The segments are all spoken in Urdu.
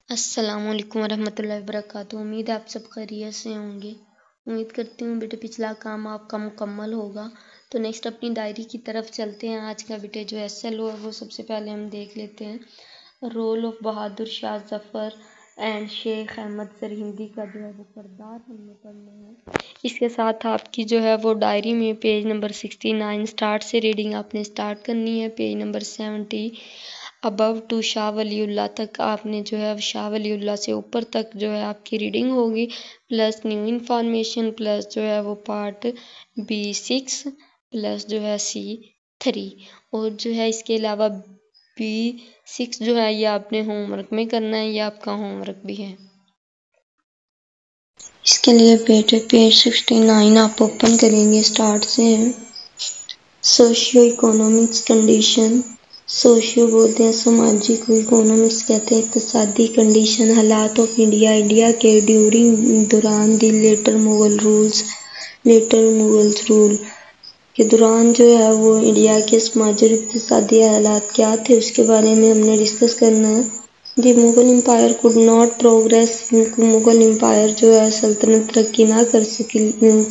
السلام علیکم ورحمۃ اللہ وبرکاتہ۔ امید ہے آپ سب خیریت سے ہوں گے۔ امید کرتی ہوں بیٹے پچھلا کام آپ کا مکمل ہوگا۔ تو نیکسٹ اپنی ڈائری کی طرف چلتے ہیں۔ آج کا بیٹے جو SLO ہے وہ سب سے پہلے ہم دیکھ لیتے ہیں۔ Rule of Bahadur Shah Zafar and Sheikh Ahmad Sirhindi کا جو ہے وہ کردار ہم نے پڑھنا ہے۔ اس کے ساتھ آپ کی جو ہے وہ ڈائری میں پیج نمبر 69 اسٹارٹ سے ریڈنگ آپ نے اسٹارٹ کرنی ہے۔ Page number 70 Abu to Shah Wali اللہ تک آپ نے جو ہے شاہ ولی اللہ سے اوپر تک جو ہے آپ کی ریڈنگ ہوگی، پلس نیو انفارمیشن، پلس جو ہے وہ پارٹ B6 پلس جو ہے C3، اور جو ہے اس کے علاوہ B6 جو ہے یہ آپ نے ہوم ورک میں کرنا ہے، یہ آپ کا ہوم ورک بھی ہے۔ اس کے لیے بیٹے پیج 69 آپ اوپن کریں گے، اسٹارٹ سے ہے۔ سوشیو اکنامکس کنڈیشن، سوشیو بولتے ہیں سماجی کو، اکنامکس کہتے ہیں اقتصادی کنڈیشن، حالات آف انڈیا، انڈیا کے دوران دی لیٹر مغل رول کے دوران جو ہے وہ انڈیا کے سماجی اور اقتصادی حالات کیا تھے، اس کے بارے میں ہم نے ڈسکس کرنا ہے۔ The Mughal empire could not progress, Mughal empire جو ہے سلطنت ترقی نہ کر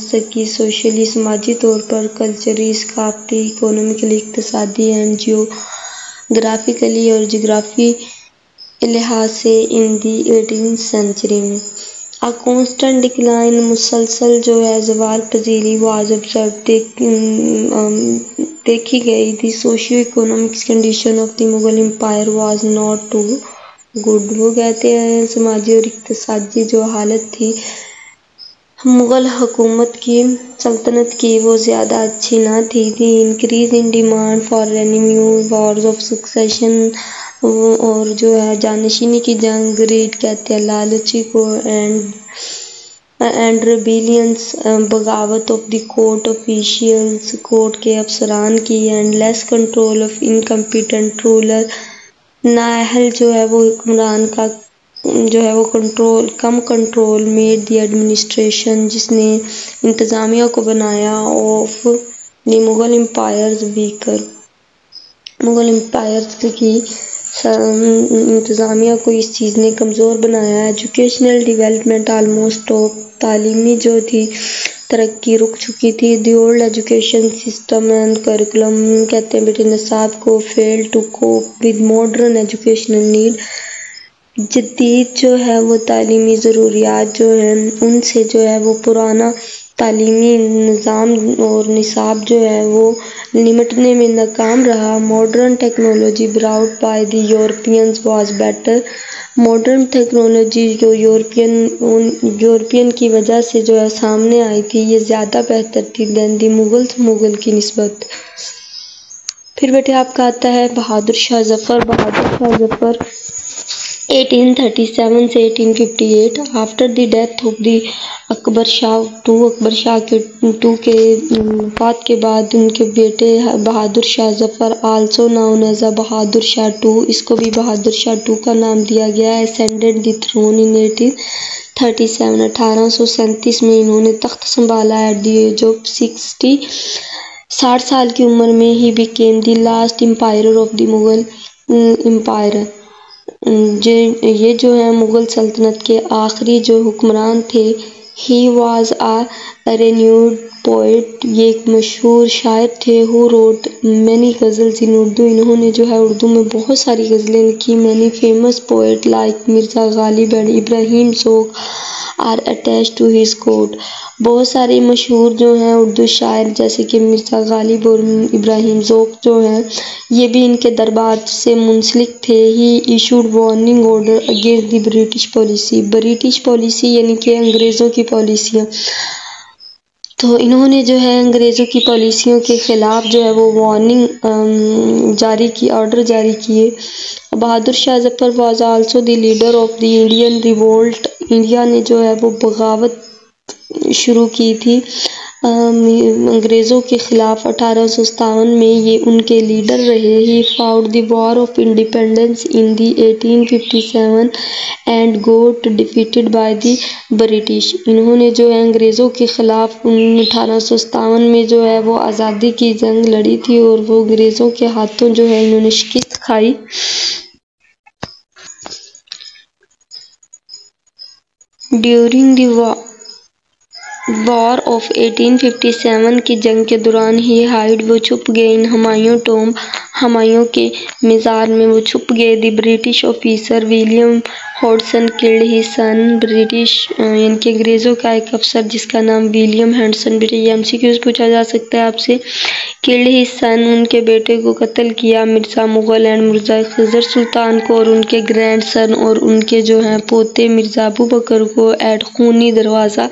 سکی سوشلی سماجی طور پر، کلچری ثقافتی، اکنامکلی اقتصادی اینڈ جیوگرافیکلی اور جغرافی لحاظ سے ان دی 18th سینچری میں۔ A constant decline، مسلسل جو ہے زوال پذیری was observed، دیکھی گئی۔ The socio economics condition of the Mughal empire was not too good، وہ کہتے ہیں سماجی اور اقتصادی جو حالت تھی مغل حکومت کی، سلطنت کی، وہ زیادہ اچھی نہ تھی۔ The increase in demand for revenue, wars of succession, اور جو ہے جانشینی کی جنگ، گریڈ کہتے ہیں لالچی کو، اینڈ ریبیلینس، بغاوت of the court officials, court کے افسران کی، and less control of incompetent ruler, نااہل جو ہے وہ حکمران کا جو ہے وہ کم کنٹرول، میڈ دی ایڈمنسٹریشن، جس نے انتظامیہ کو بنایا، of the Mughal empires weaker, Mughal empires کی انتظامیہ کو اس چیز نے کمزور بنایا۔ ایجوکیشنل ڈیولپمنٹ آلموسٹ اسٹاپ، تعلیمی جو تھی ترقی رک چکی تھی۔ The old education system and curriculum, کہتے ہیں بیٹے نصاب کو، fail to cope with modern educational need, جدید جو ہے وہ تعلیمی ضروریات جو ہیں ان سے جو ہے وہ پرانا تعلیمی نظام اور نصاب جو ہے وہ نمٹنے میں ناکام رہا۔ Modern technology brought by the Europeans was better, modern technology جو یورپین کی وجہ سے جو ہے سامنے آئی تھی یہ زیادہ بہتر تھی دین دی مغل کی نسبت۔ پھر بیٹے آپ کا آتا ہے بہادر شاہ ظفر۔ بہادر شاہ ظفر 1837 سے 1858، after the death of the Akbar Shah two کے وفات کے بعد ان کے بیٹے Bahadur Shah Zafar, also known as Bahadur Shah two, اس کو بھی بہادر شاہ ٹو کا نام دیا گیا، اسینڈڈ دی تھرون ان 1837، 1837 میں انہوں نے تخت سنبھالا، ایٹ دی ایج آف 60 سال کی عمر میں۔ He became the last empire of the Mughal empire, یہ جو ہے مغل سلطنت کے آخری جو حکمران تھے۔ He was a renewed poet, یہ ایک مشہور شاعر تھے۔ ہو روٹ مینی غزلز ان اردو، انہوں نے جو ہے اردو میں بہت ساری غزلیں لکھی۔ Many famous poet like Mirza Ghalib and Ibrahim Zauq are attached to his court, بہت سارے مشہور جو ہیں اردو شاعر جیسے کہ مرزا غالب اور ابراہیم ذوق جو ہیں یہ بھی ان کے دربار سے منسلک تھے۔ He issued warning order against the British policy, British policy یعنی کہ انگریزوں کی پالیسیاں، تو انہوں نے جو ہے انگریزوں کی پالیسیوں کے خلاف جو ہے وہ وارننگ جاری کی، آرڈر جاری کیے۔ Bahadur Shah Zafar was also the leader of the Indian revolt, India نے جو ہے وہ بغاوت شروع کی تھی انگریزوں کے خلاف 1857 میں، یہ ان کے لیڈر رہے۔ He fought the war of independence in the 1857 and got defeated by the British, انہوں نے جو ہے انگریزوں کے خلاف 1857 میں جو ہے وہ آزادی کی جنگ لڑی تھی اور وہ انگریزوں کے ہاتھوں جو ہے انہوں نے شکست کھائی۔ ڈیورنگ دی وار آف 1857 کی جنگ کے دوران ہی ہائڈ وہ چھپ گئے ان ہمایوں کے مزار میں وہ چھپ گئے۔ The British officer William Hodson killed his son, British یعنی کہ انگریزوں کا ایک افسر جس کا نام ولیم ہاڈسن، یہ MCQs پوچھا جا سکتا ہے آپ سے، کلڈ ہز سن، ان کے بیٹے کو قتل کیا، مرزا مغل اینڈ مرزا خضر سلطان کو اور ان کے گرینڈ سن اور ان کے جو ہیں پوتے مرزا ابوبکر کو ایٹ خونی دروازہ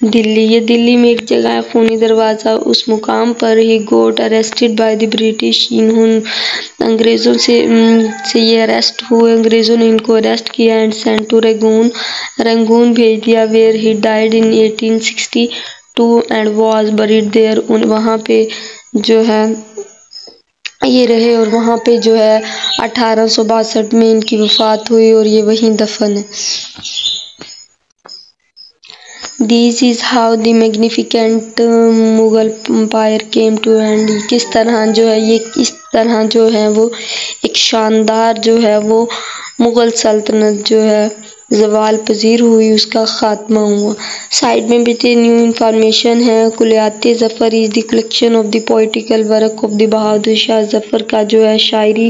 دلی۔ یہ دلی میں ایک جگہ ہے خونی دروازہ، اس مقام پر ہی گوٹ اریسٹڈ بائی دی برٹش، انگریزوں سے یہ اریسٹ ہوئے، انگریزوں نے ان کو اریسٹ کیا اینڈ سینٹ ٹو رنگون بھیج دیا، where he died in 1862 and was buried there, وہاں پہ جو ہے یہ رہے اور وہاں پہ جو ہے 1862 میں ان کی وفات ہوئی اور یہ وہیں دفن ہے۔ This is how the magnificent Mughal empire came to end۔ کس طرح جو ہے یہ اس طرح جو ہے وہ ایک شاندار جو ہے وہ مغل سلطنت جو ہے زوال پذیر ہوئی، اس کا خاتمہ ہوا۔ سائڈ میں بھی نیو انفارمیشن ہے۔ Kulliyat Zafar is the collection of the poetical work of the Bahadur Shah Zafar کا جو ہے شاعری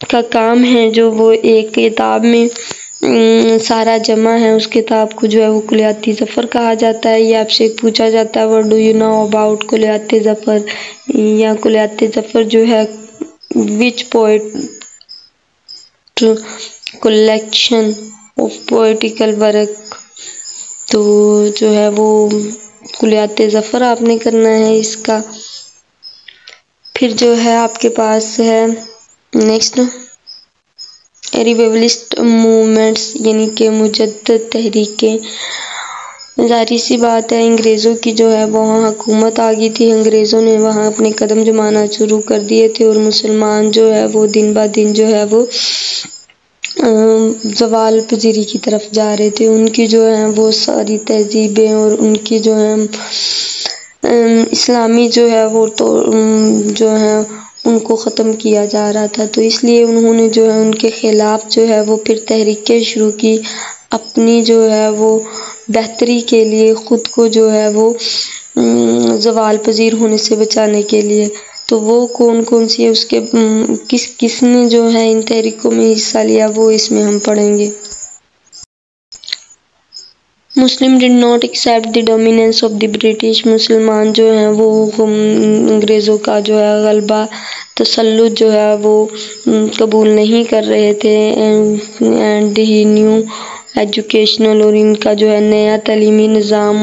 کا کام ہے جو وہ ایک کتاب میں سارا جمع ہے، اس کتاب کو جو ہے وہ کلیات ظفر کہا جاتا ہے۔ یہ آپ سے پوچھا جاتا ہے what do you know about کلیات ظفر، یا کلیات ظفر جو ہے which poet collection of poetical work، تو جو ہے وہ کلیات ظفر آپ نے کرنا ہے اس کا۔ پھر جو ہے آپ کے پاس ہے نیکسٹ ریویولسٹ موومنٹس، یعنی کہ مجدد تحریکیں۔ ظاہری سی بات ہے انگریزوں کی جو ہے وہاں حکومت آ گئی تھی، انگریزوں نے وہاں اپنے قدم جمانا شروع کر دیے تھے اور مسلمان جو ہے وہ دن بہ دن جو ہے وہ زوال پذیری کی طرف جا رہے تھے۔ ان کی جو ہے وہ ساری تہذیبیں اور ان کی جو ہے اسلامی جو ہے وہ تو جو ہے ان کو ختم کیا جا رہا تھا، تو اس لیے انہوں نے جو ہے ان کے خلاف جو ہے وہ پھر تحریکیں شروع کی، اپنی جو ہے وہ بہتری کے لیے، خود کو جو ہے وہ زوال پذیر ہونے سے بچانے کے لیے۔ تو وہ کون سی ہے، اس کے کس نے جو ہے ان تحریکوں میں حصہ لیا، وہ اس میں ہم پڑھیں گے۔ Muslim did not accept the dominance of the British, مسلمان جو ہیں وہ انگریزوں کا جو ہے غلبہ تسلط جو ہے وہ قبول نہیں کر رہے تھے، اینڈ دی نیو ایجوکیشنل، اور ان کا جو ہے نیا تعلیمی نظام،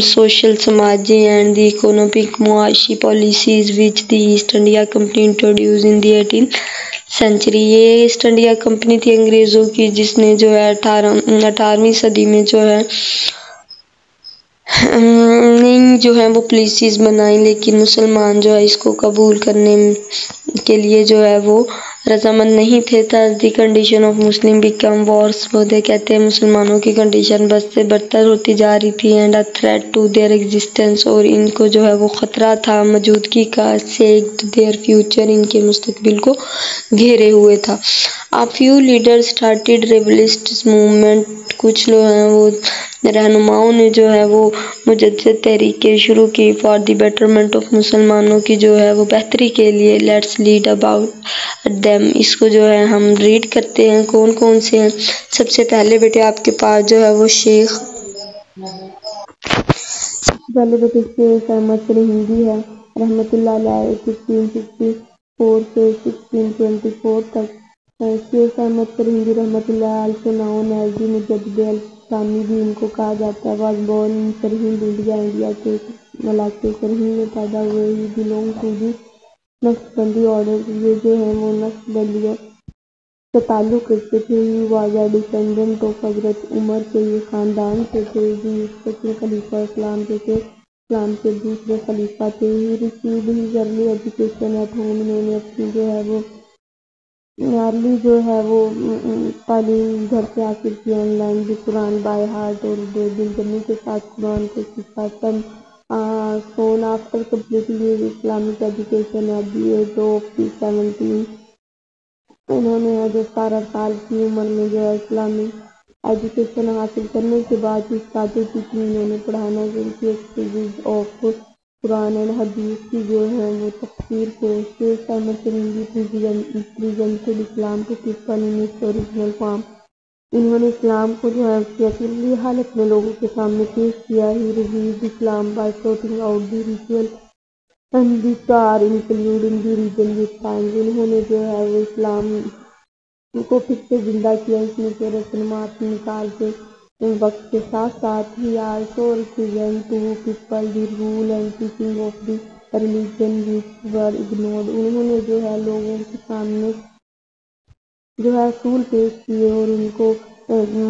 سوشل سماجی اینڈ دی اکنامک معاشی policies which the East India company introduce in the 18th century. یہ ایسٹ انڈیا کمپنی تھی انگریزوں کی جس نے جو ہے 18ویں صدی میں جو ہے نئی جو ہے وہ پالیسیز بنائی، لیکن مسلمان جو ہے اس کو قبول کرنے کے لیے جو ہے وہ رضامند نہیں تھے۔ thus the condition of Muslim become worse، وہ کہتے ہیں مسلمانوں کی کنڈیشن بد سے بدتر ہوتی جا رہی تھی، and a threat to their existence، اور ان کو جو ہے وہ خطرہ تھا موجودگی کا، sacked their future، ان کے مستقبل کو گھیرے ہوئے تھا۔ a few leaders started revivalist movement، کچھ لوگ ہیں وہ رہنماؤں نے جو ہے وہ مجدد تحریکیں شروع کی فار دی بیٹرمنٹ آف، مسلمانوں کی جو ہے وہ بہتری کے لیے۔ لیٹس ریڈ اباؤٹ دیم، اس کو جو ہے ہم ریڈ کرتے ہیں کون سے ہیں۔ سب سے پہلے بیٹے آپ کے پاس جو ہے وہ شیخ احمد سرہندی ہے رحمۃ اللہ علیہ، 1664 سے 1624 تک۔ شیخ احمد سرہندی رحمۃ اللہ علیہ سے نون ایز دی مجدد الاسلامی بھی ان کو کہا جاتا ہے۔ Was born in Sirhind, India کے علاقے سرہند میں پیدا ہوئے۔ He belong to the Naqshbandi order, یہ جو ہے وہ نقشبندیت سے تعلق رکھتے تھے۔ He was a descendant of Hazrat Umar کے، یہ خاندان سے تھے۔ دی سیکنڈ خلیفہ اسلام کے اسلام کے دوسرے خلیفہ تھے۔ He received his early education at home, انہوں نے اپنی جو ہے وہ ارلی جو ہے وہ تعلیم گھر سے حاصل کیا۔ آن لائن بھی قرآن بائی ہارٹ، اور دل جمعی کے ساتھ قرآن کو سیکھا۔ Soon after completing his Islamic education at the age of 17، انہوں نے جو 17 سال کی عمر میں جو ہے اسلامی ایجوکیشن حاصل کرنے کے بعد استاد ٹیچنگ انہوں نے پڑھانا شروع کیا. اسٹڈیز آف قرآن اینڈ حدیث کی جو ہے وہ تفسیر کو Sheikh Ahmad Sirhindi presented Islam to people in its original form. انہوں نے اسلام کو جو ہے اس کی اصلی حالت میں لوگوں کے سامنے پیش کیا. He revealed Islam by sorting out the ritual and the star include in the region with time. انہوں نے جو ہے وہ اسلام کو پھر سے زندہ کیا اس میں سے رسومات نکال کے وقت کے ساتھ ساتھ. He also represent to people the rule and teaching of the religion which were ignored. انہوں نے جو ہے لوگوں کے سامنے جو ہے اصول پیش کیے اور ان کو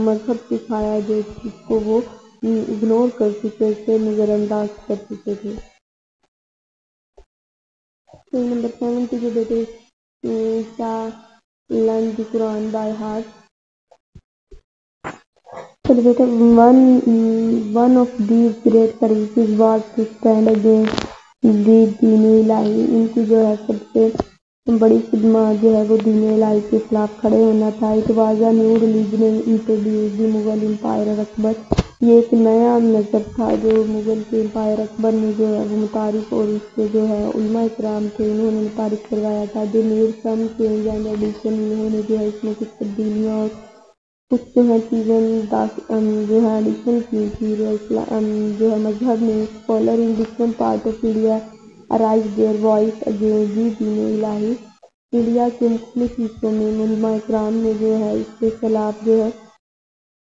مذہب سکھایا جو جس کو وہ اگنور کر چکے تھے، نظر انداز کر چکے تھے. نمبر 70 جو بیٹے learn the Quran by heart. So beta one of these great services was to stand against the دین الہی. ان کی جو ہے سب سے بڑی خدمات جو ہے وہ دین الہی کے خلاف کھڑے ہونا تھا. It was a new religion introduced the Mughal Empire اکبر. یہ ایک نیا مذہب تھا جو مغل کے امپائر اکبر نے جو ہے وہ متعارف اور اس کے جو ہے علماء کرام تھے انہوں نے متعارف کروایا تھا. They made some change and addition. انہوں نے جو ہے اس میں کچھ تبدیلیاں اور کچھ جو ہے چیزیں جو ہے ایڈیشن کی تھی. جو ہے مذہب میں scholar in different part of India rise their voice against the Din Ilahi. India کے مختلف حصوں میں علماء کرام نے جو ہے اس کے خلاف جو ہے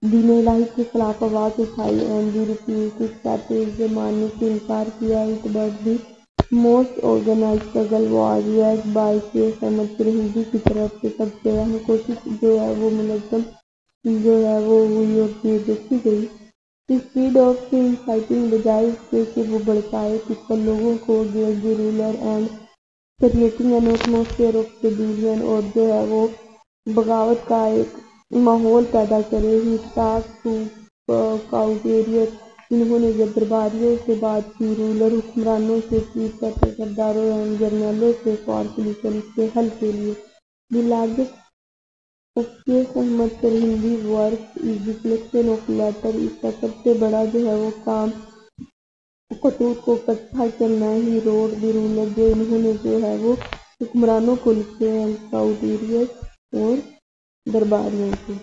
دین الہی کے خلاف آواز اٹھائی. And they refuse to accept اسے ماننے سے انکار کیا. It but the most organise struggle was led by Sheikh Ahmad چرندی کی طرف سے. سب سے اہم کوشش جو ہے وہ منظم جو ہے وہ ہوئی اور کی دیکھی گئی. اسپیڈ آف انسائٹنگ بجائے اس کے کہ وہ بڑکائے پیپل لوگوں کو against the ruler and creating an atmosphere of rebellion اور جو ہے وہ بغاوت کا ایک ماحول پیدا کرے. ہی اسٹارٹ ٹو کاؤٹیریئر. انہوں نے جب درباریوں سے بات کی رولر حکمرانوں سے کی سرداروں اینڈ جرنیلوں سے فار سولوشن کے حل کے لیے. The largest Sheikh Ahmad Sirhindi work is the collection of letter. اس کا سب سے بڑا جو ہے وہ کام خطوط کو اکٹھا کرنا. ہی روڈ دی رولر جو انہوں نے جو ہے وہ حکمرانوں کو لکھے ہیں کاؤٹیریئر اور درباریوں کو.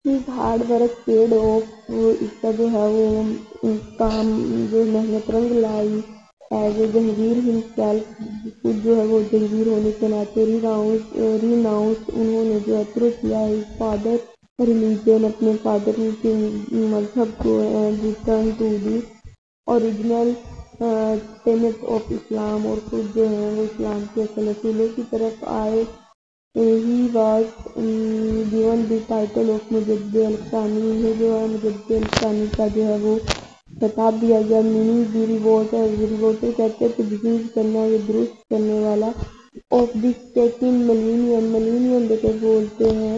His hard work paid off. اس کا جو ہے وہ کام جو محنت رنگ لائی. ایز اے جہانگیر ہمسیلف خود جو ہے وہ جہانگیر ہونے کے ناطے ریناؤنس انہوں نے جو ہے ترک کیا. ہز فادر ریلیجن اپنے فادر کے مذہب کو. And return to the original tenet of Islam اور خود جو ہے وہ اسلام کے اصل اصولوں کی طرف آئے. He was given the title of مجدد الثانی. انہیں جو ہے مجدد الثانی کا جو ہے وہ خطاب دیا گیا. میننگ دی ریووٹر کہتے ہیں تجدید کرنا یا درست کرنے والا. آف دی سیکنڈ ملینیم بیٹے بولتے ہیں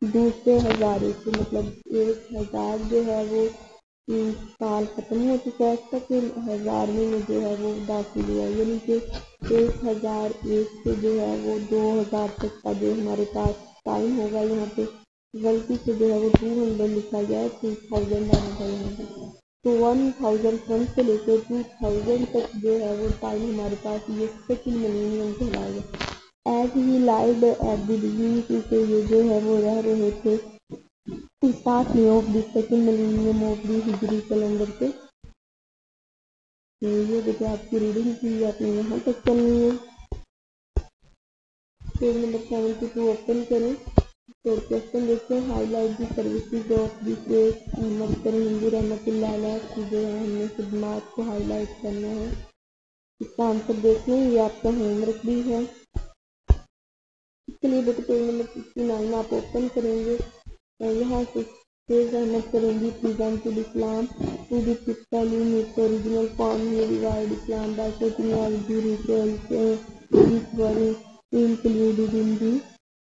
دوسرے ہزارے سے. مطلب 1000 جو ہے وہ سال ختم ہو چکا ہے. سیکنڈ ہزارویں میں جو ہے وہ داخل ہوا. یعنی کہ 1001 سے جو ہے وہ 2000 تک کا جو ہمارے پاس ٹائم ہوگا. یہاں پہ غلطی سے جو ہے وہ 200 لکھا گیا ہے 2000 آنا تھا یہاں پہ. تو 1001 سے لے کے 2000 تک جو ہے وہ ٹائم ہمارے پاس یہ سیکنڈ ملینیم کہلائے گا. As he lived at the beginning کیونکہ یہ جو ہے وہ رہ رہے تھے ساتھ میں of the second millennium of the ہجری کیلنڈر کے. یہ بیٹے آپ کی ریڈنگ کی آپ نے یہاں تک کرنی ہے. پیج نمبر 72 اوپن کریں تو کوشچن دیکھیں. High light the services of the شیخ احمد چرندی رحمۃ اللہ علیہ کی جو ہے ہم نے خدمات کو ہائی لائٹ کرنا ہے. اس کا آنسر دیکھیں. یہ آپ کا ہوم ورک بھی ہے. اس کے لیے بیٹے پیج نمبر 69 آپ اوپن کریں گے. یہاں سے Sheikh Ahmad Sirhindi presented Islam to the people in its original form. He revived Islam by setting out the rituals which were included in the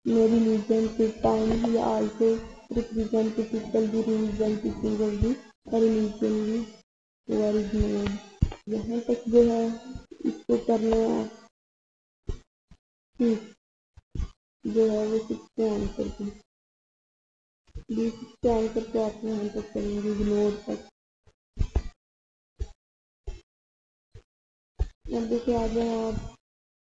religion to time. He also represent to people the rules and teachings of the religion which were ignored. یہاں تک جو ہے اس کو کرنا ہے. جو ہے وہ 6 کے آنسر کی B6 کے آنسر کو آپ یہاں تک کریں گے اگنور تک. اب دیکھیے آگے آپ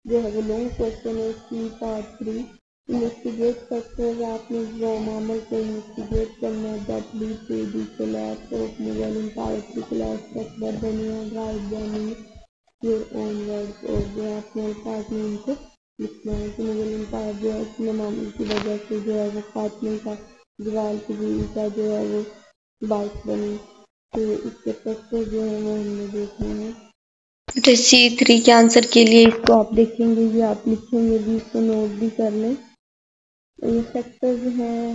جو ہے وہ لانگ کوشچن ہے اس کی پارٹ 3. انویسٹیگیٹ فیکٹرز آپ نے جو معامل کو انویسٹیگیٹ کرنا ہے that led to the collapse of Mughal empire کی کولیپس اکبر بنی write then your own words. اور جو ہے اپنے الفاظ میں ان کو لکھنا ہے کہ مغل امپائر جو ہے اپنے معامل کی وجہ سے جو ہے وہ خاتمے کا زوال قبیل کا جو ہے وہ باعث بنی. تو اس کے فیکٹر جو ہے وہ ہم نے دیکھنا ہے. C3 کے آنسر کے لیے اس کو آپ دیکھیں گے یہ آپ لکھیں گے بھی اس کو نوٹ بھی کر لیں. یہ فیکٹرز ہیں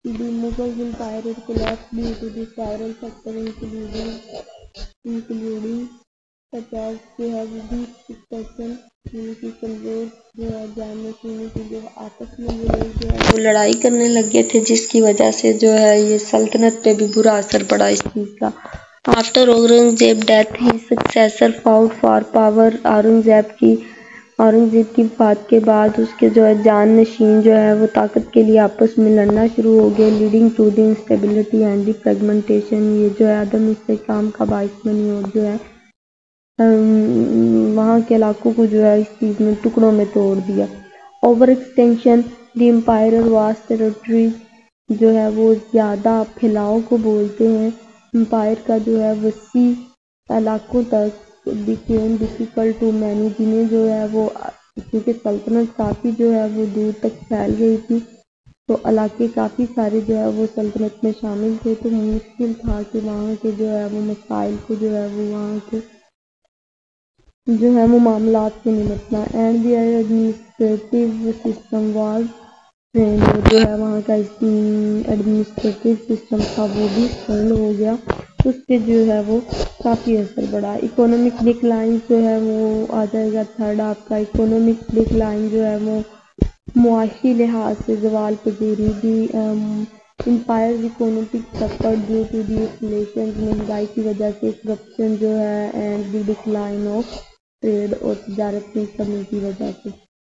the Mughal empire collapse due to the several factor including such as جو ہے وہ ویک سکسیشن یعنی کہ کمزور جو ہے جانشینی کی جو آپس میں یہ لوگ جو ہے وہ لڑائی کرنے لگے تھے جس کی وجہ سے جو ہے یہ سلطنت پہ بھی برا اثر پڑا اس چیز کا. After Aurangzeb death he successor fought for power. Aurangzeb کی وفات کے بعد اس کے جو ہے جان نشین جو ہے وہ طاقت کے لیے آپس میں لڑنا شروع ہو گئے. Leading to the instability and the fragmentation. یہ جو ہے عدم استحکام کا باعث بنی اور جو ہے وہاں کے علاقوں کو جو ہے اس چیز میں ٹکڑوں میں توڑ دیا. اوور ایکسٹینشن دی امپائر واس ٹیریٹری جو ہے وہ زیادہ پھیلاؤ کو بولتے ہیں. امپائر کا جو ہے وسیع علاقوں تک بیکیم ڈیفیکلٹ ٹو مینی جنہیں جو ہے وہ کیونکہ سلطنت کافی جو ہے وہ دور تک پھیل گئی تھی تو علاقے کافی سارے جو ہے وہ سلطنت میں شامل تھے تو مشکل تھا کہ وہاں کے جو ہے وہ مسائل کو جو ہے وہ وہاں کے جو ہے وہ معاملات سے نمٹنا. And the administrative system was جو ہے وہاں کا ایڈمنسٹریٹو سسٹم تھا وہ بھی سرل ہو گیا. اس سے جو ہے وہ کافی اثر پڑا. اکنامک ڈکلائن جو ہے وہ آ جائے گا تھرڈ آپ کا. اکنامک ڈکلائن جو ہے وہ معاشی لحاظ سے زوال پذیری the empire economic suffer due to the inflation مہنگائی کی وجہ سے کرپشن جو ہے and the decline of trade اور تجارت میں کمی کی وجہ سے.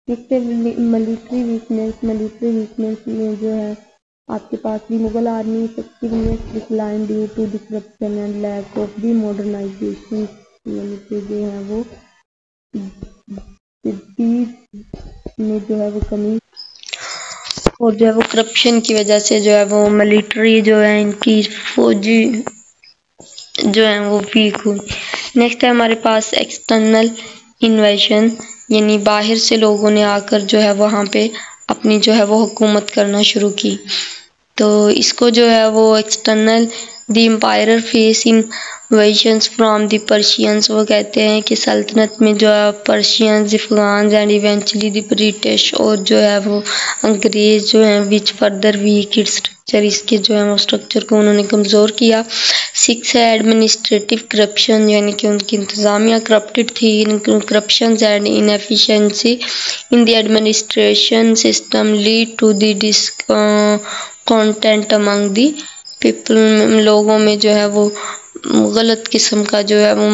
Military weakness. ملٹری ویکنیس میں جو ہے آپ کے پاس بھی Mughal army effectiveness decline due to the corruption and lack of the modernisation یعنی کہ جو ہے وہ تجدید میں جو ہے وہ کمی اور جو ہے وہ کرپشن کی وجہ سے جو ہے وہ ملٹری جو ہے ان کی فوجی جو ہے وہ ویک ہوئی. نیکسٹ ہے ہمارے پاس ایکسٹرنل انویژن یعنی باہر سے لوگوں نے آ کر جو ہے وہاں پہ اپنی جو ہے وہ حکومت کرنا شروع کی. تو اس کو جو ہے وہ external the empire face invasions from the Persians. وہ کہتے ہیں کہ سلطنت میں جو ہے Persians Afghans and eventually the British اور جو ہے وہ انگریز جو ہیں وچ فردر ویک اسٹرکچر. اس کے جو ہے وہ اسٹرکچر کو انہوں نے کمزور کیا. 6 ہے ایڈمنسٹریٹو کرپشن یعنی کہ ان کی انتظامیہ کرپٹڈ تھی. Corruptions and inefficiency in the administration system lead to the discontent among the people. لوگوں میں جو ہے وہ غلط قسم کا جو ہے وہ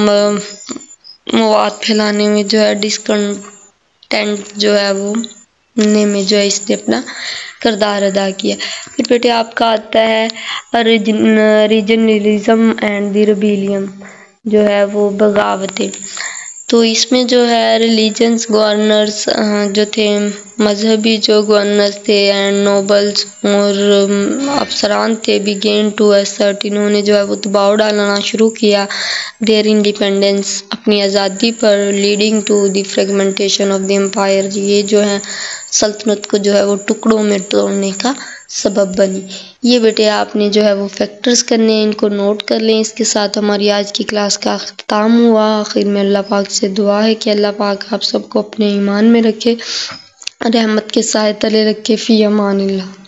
مواد پھیلانے میں جو ہے ڈسکنٹینٹ جو ہے وہ میں جو ہے اس نے اپنا کردار ادا کیا. پھر بیٹے آپ کا آتا ہے ریجنلزم اینڈ دی ریبیلین جو ہے وہ بغاوتیں. تو اس میں جو ہے ریلیجنس گورنرز جو تھے مذہبی جو گورنرز تھے اینڈ نوبلز اور افسران تھے بگین ٹو ایسرٹ. انہوں نے جو ہے وہ دباؤ ڈالنا شروع کیا دیر انڈیپینڈنس اپنی آزادی پر. Leading to the fragmentation of the empire. یہ جو ہے سلطنت کو جو ہے وہ ٹکڑوں میں توڑنے کا سبب بنی. یہ بیٹے آپ نے جو ہے وہ فیکٹرز کرنے ہیں ان کو نوٹ کر لیں. اس کے ساتھ ہماری آج کی کلاس کا اختتام ہوا. آخر میں اللہ پاک سے دعا ہے کہ اللہ پاک آپ سب کو اپنے ایمان میں رکھے رحمت کے سائے تلے رکھے. فی امان اللہ.